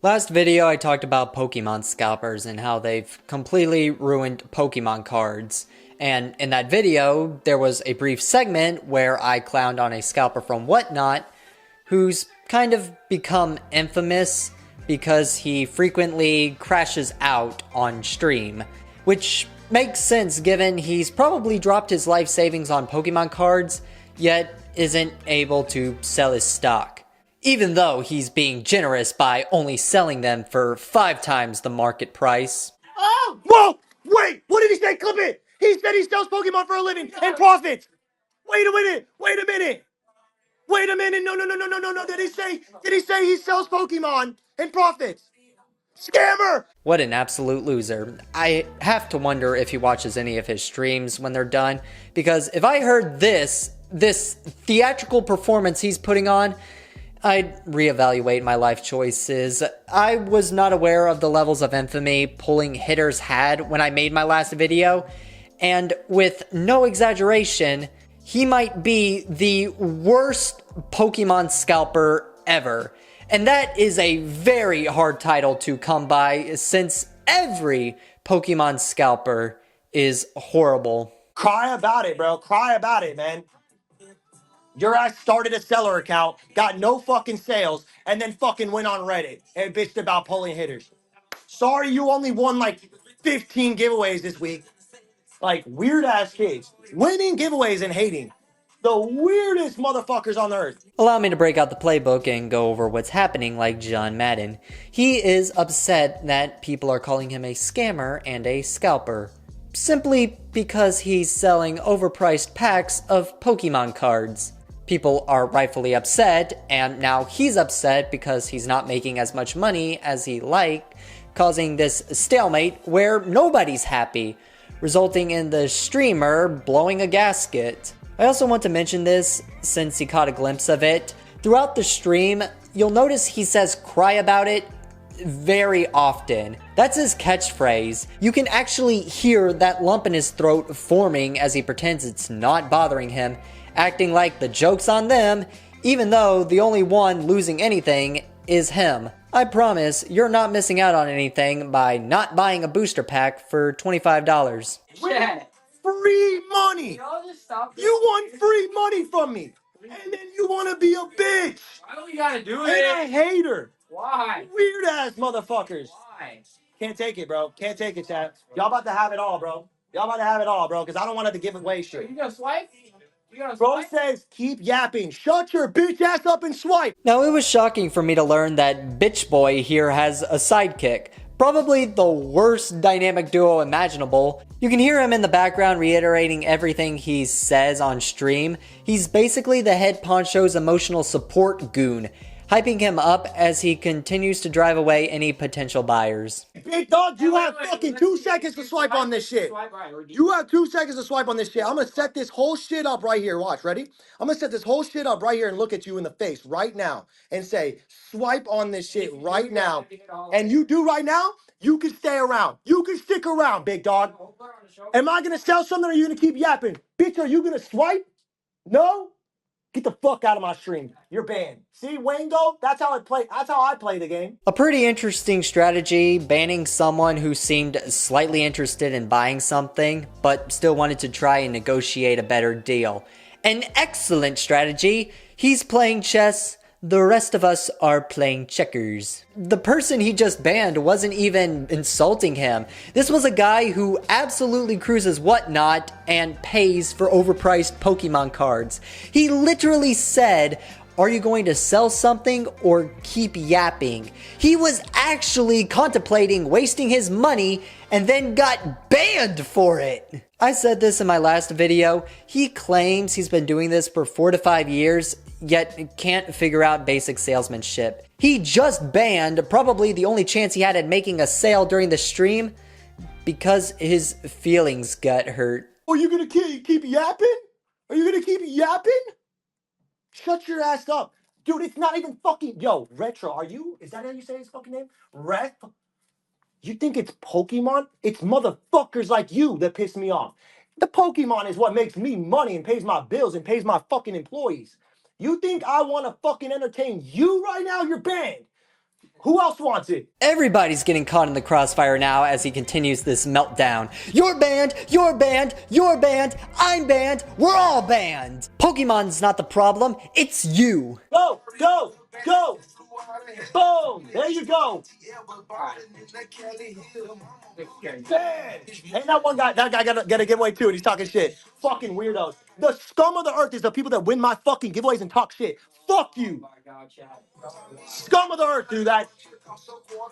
Last video I talked about Pokemon Scalpers and how they've completely ruined Pokemon cards. And in that video, there was a brief segment where I clowned on a scalper from Whatnot, who's kind of become infamous because he frequently crashes out on stream. Which makes sense given he's probably dropped his life savings on Pokemon cards, yet isn't able to sell his stock. Even though he's being generous by only selling them for 5 times the market price. Oh! Whoa! Wait! What did he say? Clip it! He said he sells Pokemon for a living and profits! Wait a minute! Wait a minute! Wait a minute! No! Did he say he sells Pokemon and profits? Scammer! What an absolute loser. I have to wonder if he watches any of his streams when they're done, because if I heard this theatrical performance he's putting on, I'd reevaluate my life choices. I was not aware of the levels of infamy pulling hitters had when I made my last video, and with no exaggeration, he might be the worst Pokemon scalper ever. And that is a very hard title to come by since every Pokemon scalper is horrible. Cry about it, bro. Cry about it, man. Your ass started a seller account, got no fucking sales, and then fucking went on Reddit and bitched about pulling hitters. Sorry you only won like 15 giveaways this week. Like weird ass kids. Winning giveaways and hating. The weirdest motherfuckers on the earth. Allow me to break out the playbook and go over what's happening like John Madden. He is upset that people are calling him a scammer and a scalper, simply because he's selling overpriced packs of Pokemon cards. People are rightfully upset, and now he's upset because he's not making as much money as he liked, causing this stalemate where nobody's happy, resulting in the streamer blowing a gasket. I also want to mention this, since he caught a glimpse of it. Throughout the stream, you'll notice he says cry about it very often. That's his catchphrase. You can actually hear that lump in his throat forming as he pretends it's not bothering him, acting like the joke's on them, even though the only one losing anything is him. I promise you're not missing out on anything by not buying a booster pack for $25. Chad. Free money! You want free money from me! And then you want to be a bitch! Why don't we gotta do it? And a hater! Why? Weird ass motherfuckers! Why? Can't take it, bro. Can't take it, Chad. Y'all about to have it all, bro. Y'all about to have it all, bro, because I don't want to give away shit. You gonna swipe? You gonna Bro swipe? says keep yapping. Shut your bitch ass up and swipe. Now, it was shocking for me to learn that Bitch Boy here has a sidekick. Probably the worst dynamic duo imaginable. You can hear him in the background reiterating everything he says on stream. He's basically the head poncho's emotional support goon, hyping him up as he continues to drive away any potential buyers. Big dog, you have fucking 2 seconds to swipe on this shit. You have 2 seconds to swipe on this shit. I'm gonna set this whole shit up right here. Watch, ready? I'm gonna set this whole shit up right here and look at you in the face right now and say, swipe on this shit right now. And you do right now, you can stay around. You can stick around, big dog. Am I gonna sell something or are you gonna keep yapping? Bitch, are you gonna swipe? No? Get the fuck out of my stream. You're banned. See, Wango? That's how I play the game. A pretty interesting strategy, banning someone who seemed slightly interested in buying something, but still wanted to try and negotiate a better deal. An excellent strategy. He's playing chess. The rest of us are playing checkers. The person he just banned wasn't even insulting him. This was a guy who absolutely cruises Whatnot and pays for overpriced Pokemon cards. He literally said, "Are you going to sell something or keep yapping?" He was actually contemplating wasting his money and then got banned for it. I said this in my last video. He claims he's been doing this for 4 to 5 years, yet can't figure out basic salesmanship. He just banned probably the only chance he had at making a sale during the stream because his feelings got hurt. Are you gonna keep yapping? Are you gonna keep yapping? Shut your ass up. Dude, it's not even fucking... Yo, Retro, is that how you say his fucking name? You think it's Pokemon? It's motherfuckers like you that piss me off. The Pokemon is what makes me money and pays my bills and pays my fucking employees. You think I want to fucking entertain you right now? You're banned. Who else wants it? Everybody's getting caught in the crossfire now as he continues this meltdown. You're banned, you're banned, you're banned, I'm banned, we're all banned. Pokemon's not the problem, it's you. Go, go, go. Boom, there you go. Bad. Ain't that one guy, that guy got a giveaway too, and he's talking shit. Fucking weirdos. The scum of the earth is the people that win my fucking giveaways and talk shit. Fuck you. Scum of the earth do that.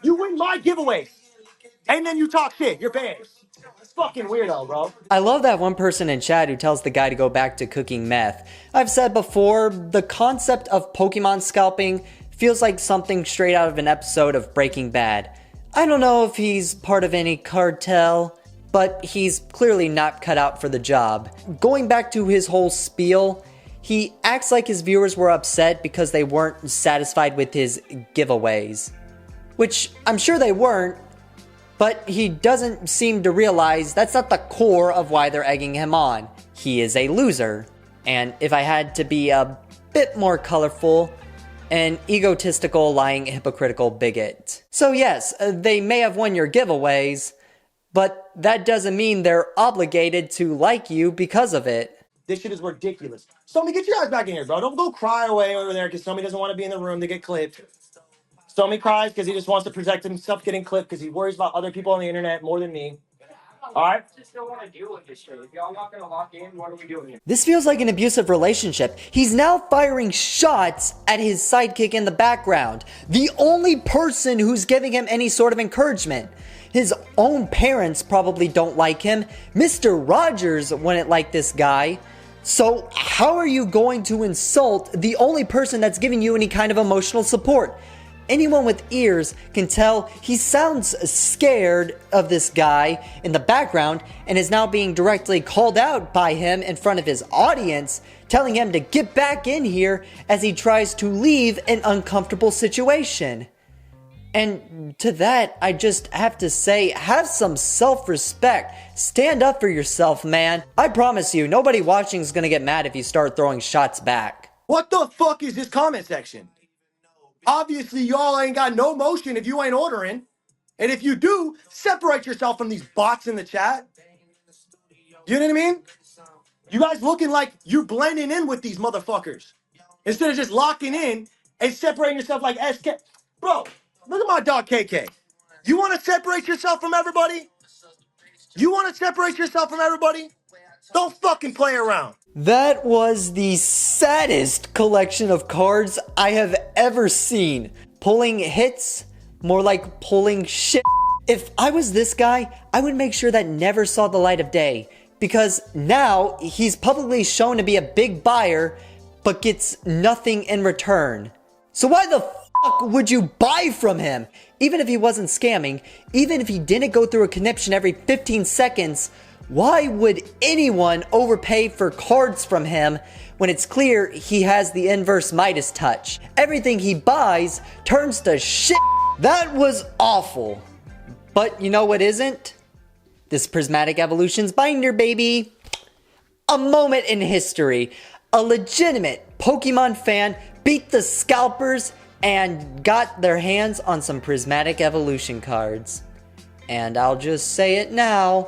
You win my giveaways, and then you talk shit. You're banned. It's fucking weirdo, bro. I love that one person in chat who tells the guy to go back to cooking meth. I've said before, the concept of Pokemon scalping feels like something straight out of an episode of Breaking Bad. I don't know if he's part of any cartel, but he's clearly not cut out for the job. Going back to his whole spiel, he acts like his viewers were upset because they weren't satisfied with his giveaways. Which I'm sure they weren't, but he doesn't seem to realize that's not the core of why they're egging him on. He is a loser. And if I had to be a bit more colorful, an egotistical, lying, hypocritical bigot. So yes, they may have won your giveaways, but that doesn't mean they're obligated to like you because of it. This shit is ridiculous. Somebody get your ass back in here, bro. Don't go cry away over there because somebody doesn't want to be in the room to get clipped. Somebody cries because he just wants to protect himself getting clipped because he worries about other people on the internet more than me. All right? I just don't want to deal with this shit. If y'all not gonna lock in, what are we doing here? This feels like an abusive relationship. He's now firing shots at his sidekick in the background, the only person who's giving him any sort of encouragement. His own parents probably don't like him. Mr. Rogers wouldn't like this guy. So how are you going to insult the only person that's giving you any kind of emotional support? Anyone with ears can tell he sounds scared of this guy in the background and is now being directly called out by him in front of his audience, telling him to get back in here as he tries to leave an uncomfortable situation. And to that, I just have to say, have some self-respect. Stand up for yourself, man. I promise you, nobody watching is gonna get mad if you start throwing shots back. What the fuck is this comment section? Obviously, y'all ain't got no motion if you ain't ordering. And if you do, separate yourself from these bots in the chat. You know what I mean? You guys looking like you're blending in with these motherfuckers. Instead of just locking in and separating yourself like SK. Bro, look at my dog KK. You want to separate yourself from everybody? You want to separate yourself from everybody? Don't fucking play around. That was the saddest collection of cards I have ever seen. Pulling hits, more like pulling shit. If I was this guy, I would make sure that never saw the light of day. Because now he's publicly shown to be a big buyer, but gets nothing in return. So why the fuck would you buy from him? Even if he wasn't scamming, even if he didn't go through a conniption every 15 seconds, why would anyone overpay for cards from him when it's clear he has the inverse Midas touch? Everything he buys turns to shit. That was awful. But you know what isn't? This Prismatic Evolutions binder, baby. A moment in history. A legitimate Pokemon fan beat the scalpers and got their hands on some Prismatic Evolution cards. And I'll just say it now.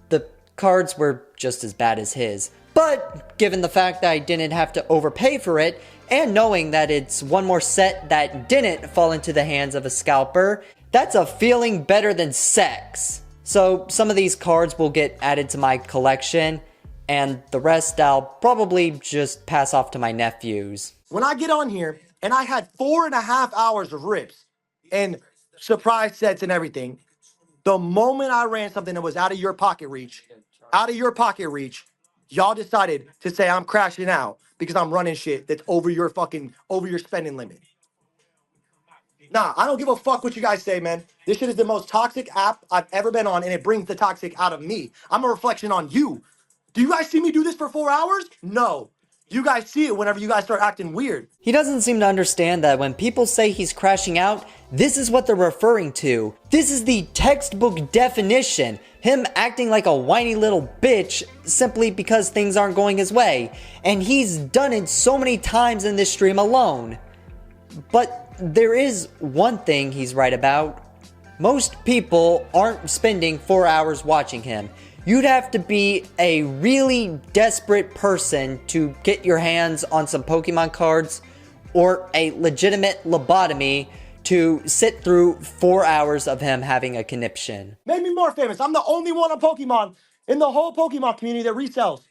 The cards were just as bad as his. But given the fact that I didn't have to overpay for it, and knowing that it's one more set that didn't fall into the hands of a scalper, that's a feeling better than sex. So some of these cards will get added to my collection, and the rest I'll probably just pass off to my nephews. When I get on here and I had 4.5 hours of rips and surprise sets and everything, the moment I ran something that was out of your pocket reach, y'all decided to say I'm crashing out because I'm running shit that's over your spending limit. Nah, I don't give a fuck what you guys say, man. This shit is the most toxic app I've ever been on, and it brings the toxic out of me. I'm a reflection on you. Do you guys see me do this for 4 hours? No. You guys see it whenever you guys start acting weird. He doesn't seem to understand that when people say he's crashing out, this is what they're referring to. This is the textbook definition. Him acting like a whiny little bitch simply because things aren't going his way. And he's done it so many times in this stream alone. But there is one thing he's right about. Most people aren't spending 4 hours watching him. You'd have to be a really desperate person to get your hands on some Pokemon cards or a legitimate lobotomy to sit through 4 hours of him having a conniption. Made me more famous. I'm the only one on Pokemon in the whole Pokemon community that resells.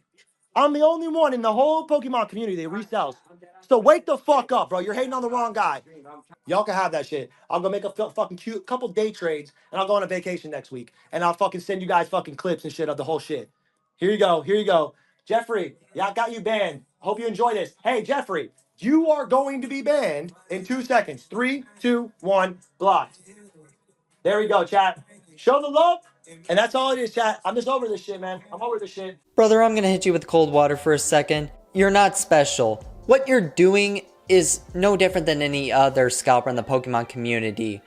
I'm the only one in the whole Pokemon community that resells. So wake the fuck up, bro. You're hating on the wrong guy. Y'all can have that shit. I'll go make a fucking cute couple day trades, and I'll go on a vacation next week. And I'll fucking send you guys fucking clips and shit of the whole shit. Here you go. Here you go. Jeffrey, yeah, I got you banned. Hope you enjoy this. Hey, Jeffrey, you are going to be banned in 2 seconds. 3, 2, 1, blocked. There we go, chat. Show the love. And that's all it is, chat. I'm just over this shit, man. I'm over this shit. Brother, I'm gonna hit you with cold water for a second. You're not special. What you're doing is no different than any other scalper in the Pokemon community.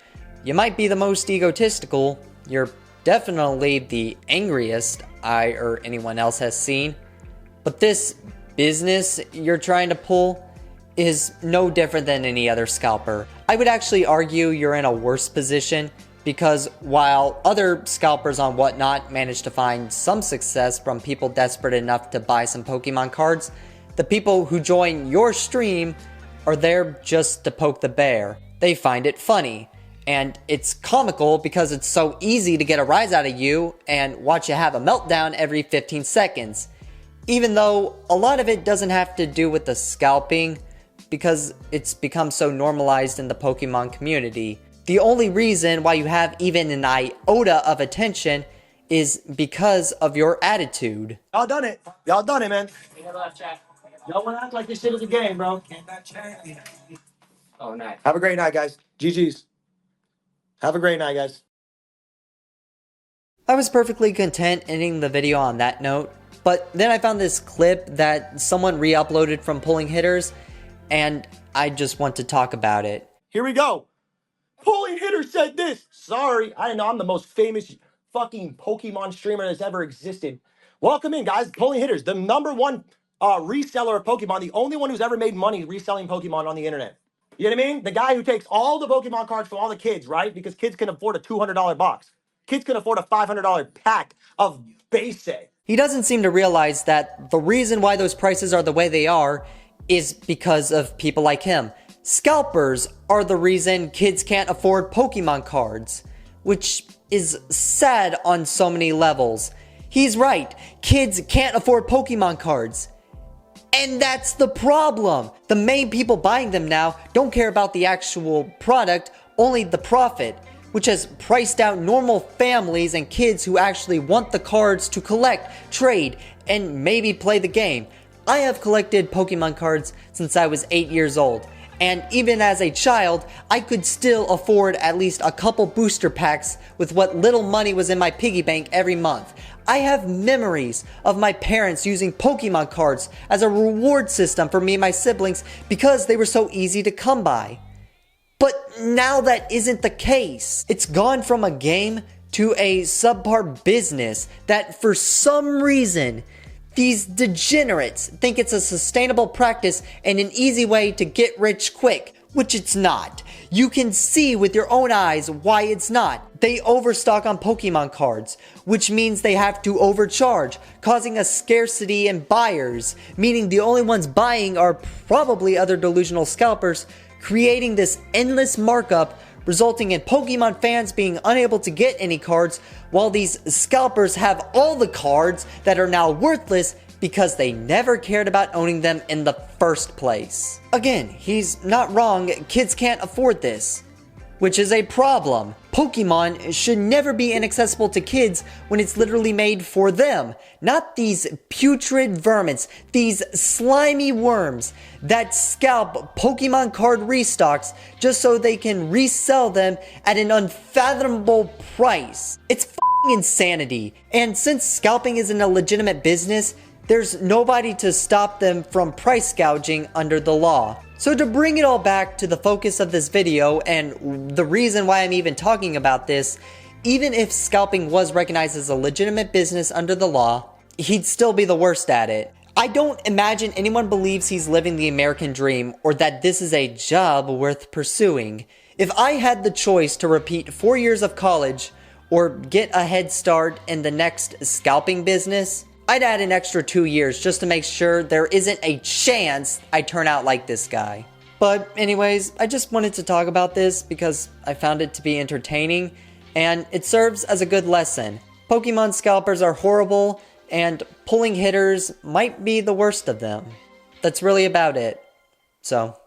You might be the most egotistical. You're definitely the angriest I or anyone else has seen. But this business you're trying to pull is no different than any other scalper. I would actually argue you're in a worse position, because while other scalpers on Whatnot manage to find some success from people desperate enough to buy some Pokemon cards, the people who join your stream are there just to poke the bear. They find it funny, and it's comical because it's so easy to get a rise out of you and watch you have a meltdown every 15 seconds. Even though a lot of it doesn't have to do with the scalping, because it's become so normalized in the Pokemon community. The only reason why you have even an iota of attention is because of your attitude. Y'all done it. Y'all done it, man. Y'all want to act like this shit is a game, bro. Oh, nice. Have a great night, guys. GG's. Have a great night, guys. I was perfectly content ending the video on that note, but then I found this clip that someone re-uploaded from Pulling Hitters, and I just want to talk about it. Here we go. Pulling Hitter said this. Sorry, I know I'm the most famous fucking Pokemon streamer that's ever existed. Welcome in, guys. Pulling Hitters, the #1 reseller of Pokemon, the only one who's ever made money reselling Pokemon on the internet. You know what I mean? The guy who takes all the Pokemon cards from all the kids, right? Because kids can afford a $200 box. Kids can afford a $500 pack of basic. He doesn't seem to realize that the reason why those prices are the way they are is because of people like him. Scalpers are the reason kids can't afford Pokemon cards, which is sad on so many levels. He's right, kids can't afford Pokemon cards. And that's the problem. The main people buying them now don't care about the actual product, only the profit, which has priced out normal families and kids who actually want the cards to collect, trade, and maybe play the game. I have collected Pokemon cards since I was 8 years old. And even as a child, I could still afford at least a couple booster packs with what little money was in my piggy bank every month. I have memories of my parents using Pokemon cards as a reward system for me and my siblings because they were so easy to come by. But now that isn't the case. It's gone from a game to a subpar business that for some reason these degenerates think it's a sustainable practice and an easy way to get rich quick, which it's not. You can see with your own eyes why it's not. They overstock on Pokemon cards, which means they have to overcharge, causing a scarcity in buyers, meaning the only ones buying are probably other delusional scalpers, creating this endless markup, resulting in Pokemon fans being unable to get any cards, while these scalpers have all the cards that are now worthless because they never cared about owning them in the first place. Again, he's not wrong, kids can't afford this, which is a problem. Pokemon should never be inaccessible to kids when it's literally made for them, not these putrid vermins, these slimy worms that scalp Pokemon card restocks just so they can resell them at an unfathomable price. It's f***ing insanity, and since scalping isn't a legitimate business, there's nobody to stop them from price gouging under the law. So to bring it all back to the focus of this video and the reason why I'm even talking about this, even if scalping was recognized as a legitimate business under the law, he'd still be the worst at it. I don't imagine anyone believes he's living the American dream or that this is a job worth pursuing. If I had the choice to repeat 4 years of college or get a head start in the next scalping business, I'd add an extra 2 years just to make sure there isn't a chance I turn out like this guy. But anyways, I just wanted to talk about this because I found it to be entertaining and it serves as a good lesson. Pokemon scalpers are horrible and pulling hitters might be the worst of them. That's really about it. So,